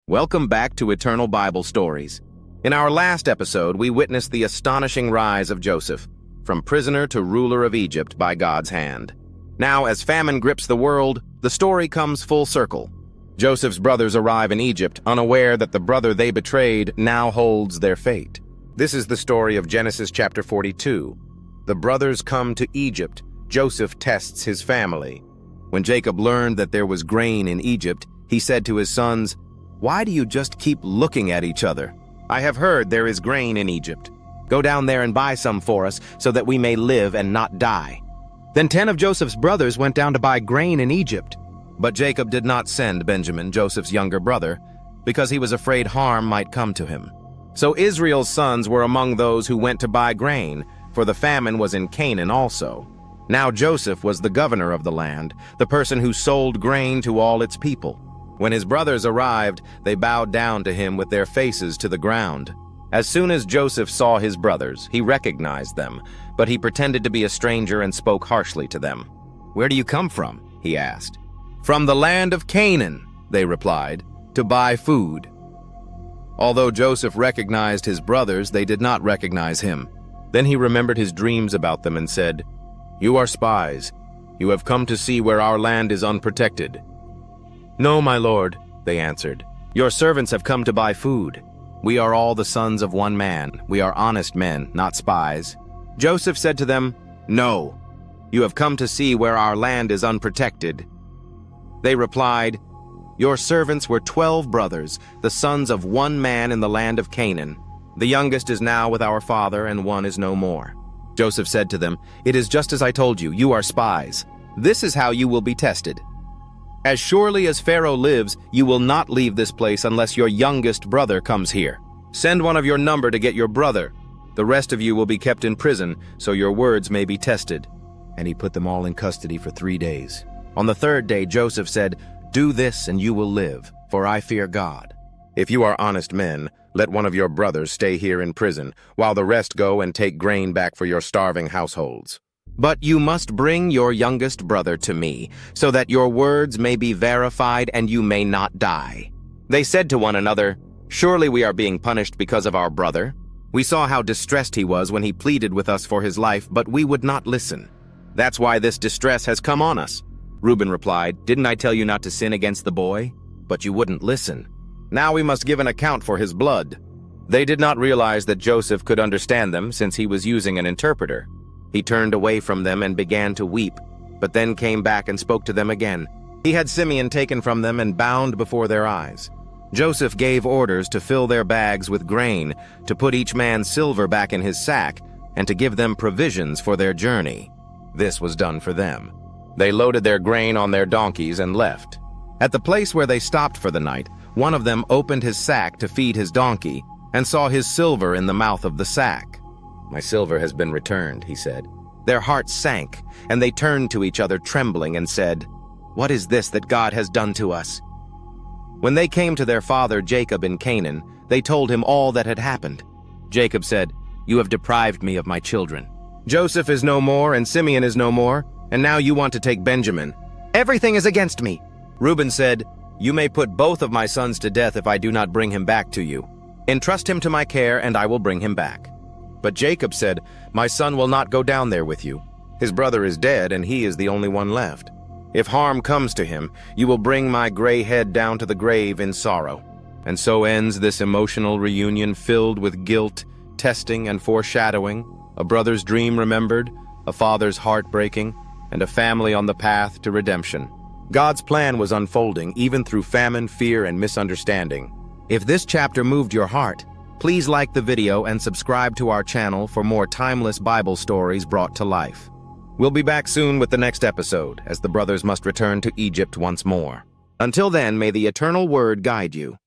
Welcome back to Eternal Bible Stories. In our last episode, we witnessed the astonishing rise of Joseph, from prisoner to ruler of Egypt by God's hand. Now, as famine grips the world, the story comes full circle. Joseph's brothers arrive in Egypt, unaware that the brother they betrayed now holds their fate. This is the story of Genesis chapter 42. The brothers come to Egypt. Joseph tests his family. When Jacob learned that there was grain in Egypt, he said to his sons, "Why do you just keep looking at each other? I have heard there is grain in Egypt. Go down there and buy some for us, so that we may live and not die." Then 10 of Joseph's brothers went down to buy grain in Egypt. But Jacob did not send Benjamin, Joseph's younger brother, because he was afraid harm might come to him. So Israel's sons were among those who went to buy grain, for the famine was in Canaan also. Now Joseph was the governor of the land, the person who sold grain to all its people. When his brothers arrived, they bowed down to him with their faces to the ground. As soon as Joseph saw his brothers, he recognized them, but he pretended to be a stranger and spoke harshly to them. "Where do you come from?" he asked. "From the land of Canaan," they replied, "to buy food." Although Joseph recognized his brothers, they did not recognize him. Then he remembered his dreams about them and said, "You are spies. You have come to see where our land is unprotected." "No, my lord," they answered. "Your servants have come to buy food. We are all the sons of one man. We are honest men, not spies." Joseph said to them, "No, you have come to see where our land is unprotected." They replied, "Your servants were 12 brothers, the sons of one man in the land of Canaan. The youngest is now with our father, and one is no more." Joseph said to them, "It is just as I told you, you are spies. This is how you will be tested. As surely as Pharaoh lives, you will not leave this place unless your youngest brother comes here. Send one of your number to get your brother. The rest of you will be kept in prison, so your words may be tested." And he put them all in custody for 3 days. On the 3rd day, Joseph said, "Do this and you will live, for I fear God. If you are honest men, let one of your brothers stay here in prison, while the rest go and take grain back for your starving households. But you must bring your youngest brother to me, so that your words may be verified and you may not die." They said to one another, "Surely we are being punished because of our brother. We saw how distressed he was when he pleaded with us for his life, but we would not listen. That's why this distress has come on us." Reuben replied, "Didn't I tell you not to sin against the boy? But you wouldn't listen. Now we must give an account for his blood." They did not realize that Joseph could understand them, since he was using an interpreter. He turned away from them and began to weep, but then came back and spoke to them again. He had Simeon taken from them and bound before their eyes. Joseph gave orders to fill their bags with grain, to put each man's silver back in his sack, and to give them provisions for their journey. This was done for them. They loaded their grain on their donkeys and left. At the place where they stopped for the night, one of them opened his sack to feed his donkey and saw his silver in the mouth of the sack. "My silver has been returned," he said. Their hearts sank, and they turned to each other trembling and said, "What is this that God has done to us?" When they came to their father Jacob in Canaan, they told him all that had happened. Jacob said, "You have deprived me of my children. Joseph is no more and Simeon is no more, and now you want to take Benjamin. Everything is against me." Reuben said, "You may put both of my sons to death if I do not bring him back to you. Entrust him to my care, and I will bring him back." But Jacob said, "My son will not go down there with you. His brother is dead, and he is the only one left. If harm comes to him, you will bring my gray head down to the grave in sorrow." And so ends this emotional reunion filled with guilt, testing, and foreshadowing, a brother's dream remembered, a father's heart breaking, and a family on the path to redemption. God's plan was unfolding even through famine, fear, and misunderstanding. If this chapter moved your heart, please like the video and subscribe to our channel for more timeless Bible stories brought to life. We'll be back soon with the next episode, as the brothers must return to Egypt once more. Until then, may the eternal word guide you.